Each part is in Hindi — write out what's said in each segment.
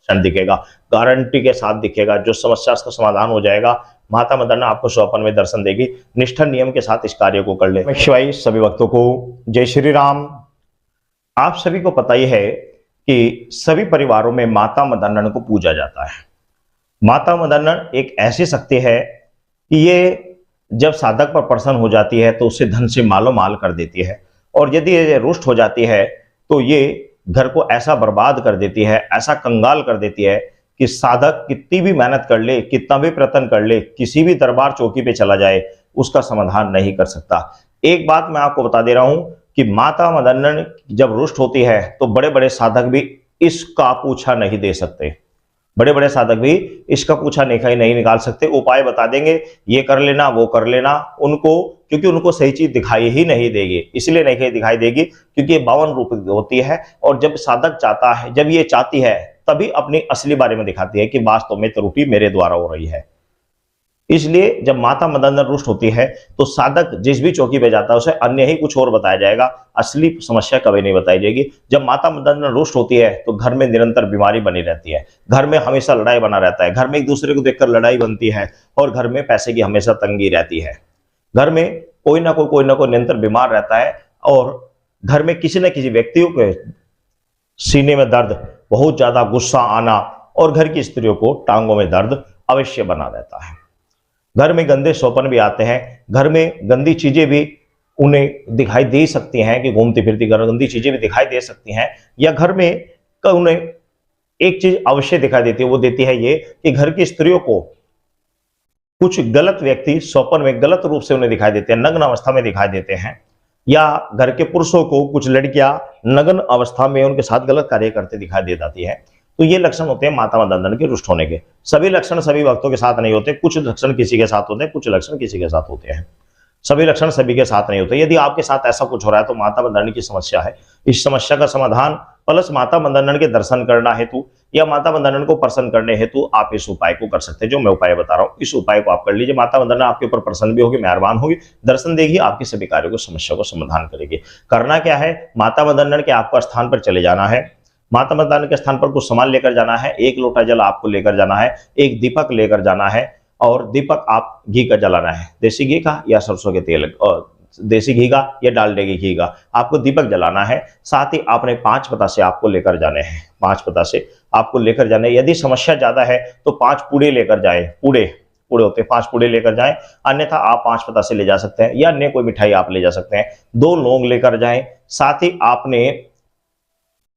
दिखेगा, गारंटी के साथ दिखेगा। जो समस्या उसका समाधान हो जाएगा। माता मदन्ना आपको स्वप्न में दर्शन देगी। निष्ठा नियम के साथ इस कार्य को कर ले। शिवाय सभी भक्तों को जय श्री राम। आप सभी को पता ही है कि सभी परिवारों में माता मदन्ना को पूजा जाता है। माता मदन्ना एक ऐसी शक्ति है कि ये जब साधक पर प्रसन्न हो जाती है तो उसे धन से मालो माल कर देती है, और यदि ये रुष्ट हो जाती है तो ये घर को ऐसा बर्बाद कर देती है, ऐसा कंगाल कर देती है कि साधक कितनी भी मेहनत कर ले, कितना भी प्रयत्न कर ले, किसी भी दरबार चौकी पे चला जाए, उसका समाधान नहीं कर सकता। एक बात मैं आपको बता दे रहा हूं कि माता मदन्ना जब रुष्ट होती है तो बड़े बड़े साधक भी इसका पूछा नहीं दे सकते। बड़े बड़े साधक भी इसका पूछा नहीं निकाल सकते। उपाय बता देंगे, ये कर लेना, वो कर लेना, उनको क्योंकि उनको सही चीज दिखाई ही नहीं देगी। इसलिए नहीं दिखाई देगी क्योंकि ये 52 रूप होती है, और जब साधक चाहता है, जब ये चाहती है, तभी अपनी असली बारे में दिखाती है कि वास्तव में त्रुटि मेरे द्वारा हो रही है। इसलिए जब माता मदन्ना रुष्ट होती है तो साधक जिस भी चौकी पे जाता है उसे अन्य ही कुछ और बताया जाएगा, असली समस्या कभी नहीं बताई जाएगी। जब माता मदन्ना रुष्ट होती है तो घर में निरंतर बीमारी बनी रहती है, घर में हमेशा लड़ाई बना रहता है, घर में एक दूसरे को देखकर लड़ाई बनती है, और घर में पैसे की हमेशा तंगी रहती है। घर में कोई ना कोई निरंतर बीमार रहता है, और घर में किसी न किसी व्यक्तियों के सीने में दर्द, बहुत ज्यादा गुस्सा आना, और घर की स्त्रियों को टांगों में दर्द अवश्य बना रहता है। घर में गंदे स्वप्न भी आते हैं, घर में गंदी चीजें भी उन्हें दिखाई दे सकती हैं कि घूमती फिरती गंदी चीजें भी दिखाई दे सकती हैं, या घर में उन्हें एक चीज अवश्य दिखाई देती है, वो देती है ये कि घर की स्त्रियों को कुछ गलत व्यक्ति स्वप्न में गलत रूप से उन्हें दिखाई देते हैं, नग्न अवस्था में दिखाई देते हैं, या घर के पुरुषों को कुछ लड़कियां नग्न अवस्था में उनके साथ गलत कार्य करते दिखाई दे जाती है। तो ये लक्षण होते हैं माता मदन्ना के रुष्ट होने के। सभी लक्षण सभी भक्तों के साथ नहीं होते, कुछ लक्षण किसी के साथ होते हैं, कुछ लक्षण किसी के साथ होते हैं। सभी लक्षण सभी के साथ नहीं होते। यदि आपके साथ ऐसा कुछ हो रहा है तो माता मदन्ना की समस्या है। इस समस्या का समाधान प्लस माता मदन्ना के दर्शन करना हेतु या माता मदन्ना को प्रसन्न करने हेतु आप इस उपाय को कर सकते हैं, जो मैं उपाय बता रहा हूँ। इस उपाय को आप कर लीजिए। माता मदन्ना आपके ऊपर प्रसन्न भी होगी, मेहरबान होगी, दर्शन देगी, आपके सभी कार्यों को, समस्या को समाधान करेगी। करना क्या है, माता मदन्ना के आपको स्थान पर चले जाना है। माता मदन्ना के स्थान पर कुछ सामान लेकर जाना है, एक लोटा जल आपको लेकर जाना है, एक दीपक लेकर जाना है, और दीपक आप घी का जलाना है, देसी घी का या सरसों के तेल, देसी घी का या डालडे के घी का आपको दीपक जलाना है। साथ ही आपने 5 बतासे आपको लेकर जाने हैं, 5 बतासे आपको लेकर जाने। यदि समस्या ज्यादा है तो 5 पूड़े लेकर जाए, पूड़े होते हैं, 5 पूड़े लेकर जाएं, अन्यथा आप 5 बतासे ले जा सकते हैं, या अन्य कोई मिठाई आप ले जा सकते हैं। 2 लौंग लेकर जाएं, साथ ही आपने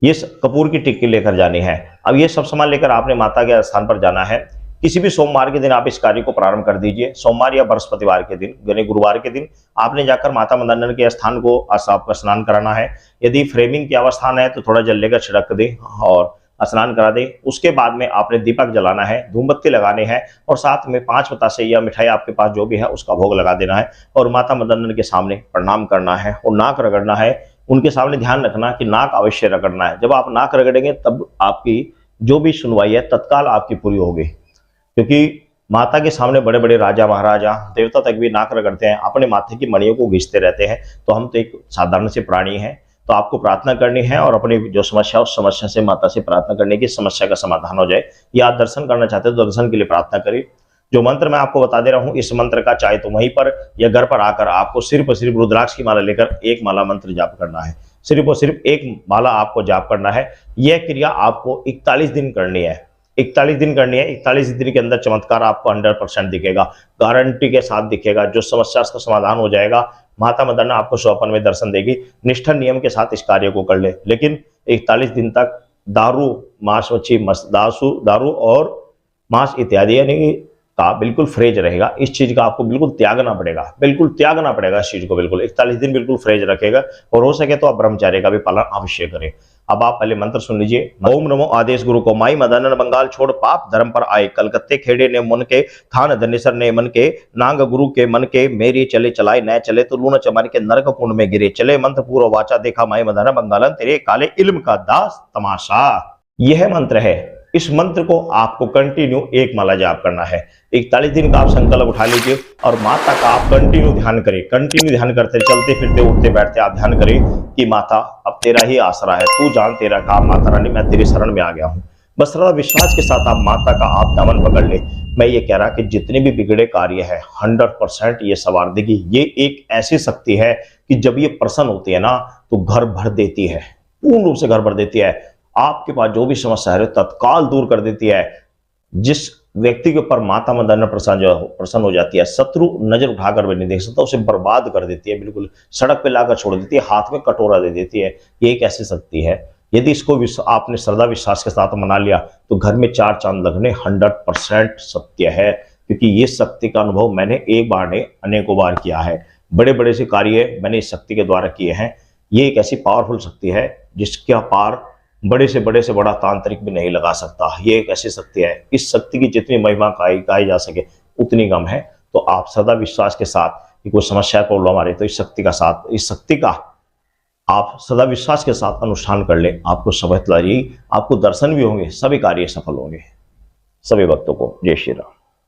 ये कपूर की टिक्की लेकर जानी है। अब ये सब सामान लेकर आपने माता के स्थान पर जाना है। किसी भी सोमवार के दिन आप इस कार्य को प्रारंभ कर दीजिए। सोमवार या बृहस्पतिवार के दिन यानी गुरुवार के दिन आपने जाकर माता मदन्ना के स्थान को आपका स्नान कराना है। यदि फ्रेमिंग की अवस्था है तो थोड़ा जल लेकर छिड़क दे और स्नान करा दे। उसके बाद में आपने दीपक जलाना है, धूमबत्ती लगाने हैं, और साथ में 5 बतासे या मिठाई आपके पास जो भी है उसका भोग लगा देना है, और माता मदन्ना के सामने प्रणाम करना है और नाक रगड़ना है। उनके सामने ध्यान रखना कि नाक अवश्य रगड़ना है। जब आप नाक रगड़ेंगे तब आपकी जो भी सुनवाई है तत्काल आपकी पूरी होगी, क्योंकि माता के सामने बड़े बड़े राजा महाराजा देवता तक भी नाक रगड़ते हैं, अपने माथे की मणियों को घिसते रहते हैं। तो हम तो एक साधारण से प्राणी हैं, तो आपको प्रार्थना करनी है और अपनी जो समस्या उस समस्या से माता से प्रार्थना करने की समस्या का समाधान हो जाए। या आप दर्शन करना चाहते हैं तो दर्शन के लिए प्रार्थना करें। जो मंत्र मैं आपको बता दे रहा हूं, इस मंत्र का चाहे तो वहीं पर या घर पर आकर आपको सिर्फ और सिर्फ रुद्राक्ष की माला लेकर एक माला मंत्र जाप करना है। सिर्फ और सिर्फ एक माला आपको जाप करना है। यह क्रिया आपको 41 दिन करनी है। 41 दिन करनी है। 41 दिन के अंदर चमत्कार आपको 100% दिखेगा, गारंटी के साथ दिखेगा। जो समस्या का समाधान हो जाएगा। माता मदन्ना आपको स्वप्न में दर्शन देगी। निष्ठा नियम के साथ इस कार्य को कर ले, लेकिन 41 दिन तक दारू, मांस, मच्छी, दारू और मांस इत्यादि यानी का बिल्कुल फ्रेज रहेगा। इस चीज का आपको बिल्कुल त्यागना पड़ेगा, बिल्कुल त्यागना पड़ेगा इस चीज को। बिल्कुल 41 दिन बिल्कुल फ्रेज रखेगा, और हो सके तो आप ब्रह्मचार्य का भी पालन अवश्य करें। अब आप पहले मंत्र सुन लीजिए। ओम नमो आदेश गुरु को माई मदन बंगाल छोड़ पाप धर्म पर आए, कलकत्ते खेड़े ने मन के थान धनेसर ने मन के नांग गुरु के मन के, मेरी चले चलाए न चले तो लून चमारी के नरक कुंड में गिरे, चले मंत्र पूर्व वाचा देखा माई मदन बंगालन तेरे काले इल्म का दास तमाशा। यह मंत्र है। इस मंत्र को आपको कंटिन्यू एक माला जाप करना है। 41 दिन का आप संकल्प उठा लीजिए और माता का आप कंटिन्यू ध्यान करें। कंटिन्यू ध्यान करते, चलते फिरते उठते बैठते आप ध्यान करें कि माता अब तेरा ही आसरा है, तू जान तेरा काम, माता रानी मैं तेरी शरण में आ गया हूँ। बस थोड़ा विश्वास के साथ आप माता का आप दामन पकड़ ले। मैं ये कह रहा कि जितने भी बिगड़े कार्य है 100% ये संवार देगी। ये एक ऐसी शक्ति है कि जब ये प्रसन्न होती है ना तो घर भर देती है, पूर्ण रूप से घर भर देती है। आपके पास जो भी समस्या है तत्काल दूर कर देती है। जिस व्यक्ति के ऊपर माता मंदाना प्रसन्न हो जाती है, शत्रु नजर उठाकर भी नहीं देख सकता, उसे बर्बाद कर देती है, बिल्कुल सड़क पे लाकर छोड़ देती है, हाथ में कटोरा दे देती है। ये एक ऐसी शक्ति है, यदि इसको आपने श्रद्धा विश्वास के साथ मना लिया तो घर में 4 चांद लगने 100% सत्य है। क्योंकि ये शक्ति का अनुभव मैंने एक बार नहीं अनेकों बार किया है। बड़े बड़े से कार्य मैंने इस शक्ति के द्वारा किए हैं। ये एक ऐसी पावरफुल शक्ति है जिसका पार बड़े से बड़ा तांत्रिक भी नहीं लगा सकता। ये एक ऐसी शक्ति है, इस शक्ति की जितनी महिमा गाई जा सके उतनी कम है। तो आप सदा विश्वास के साथ कि कोई समस्या प्रॉब्लम आ रही तो इस शक्ति का आप सदा विश्वास के साथ अनुष्ठान कर ले, आपको सफलता रहेगी, आपको दर्शन भी होंगे, सभी कार्य सफल होंगे। सभी भक्तों को जय श्री राम।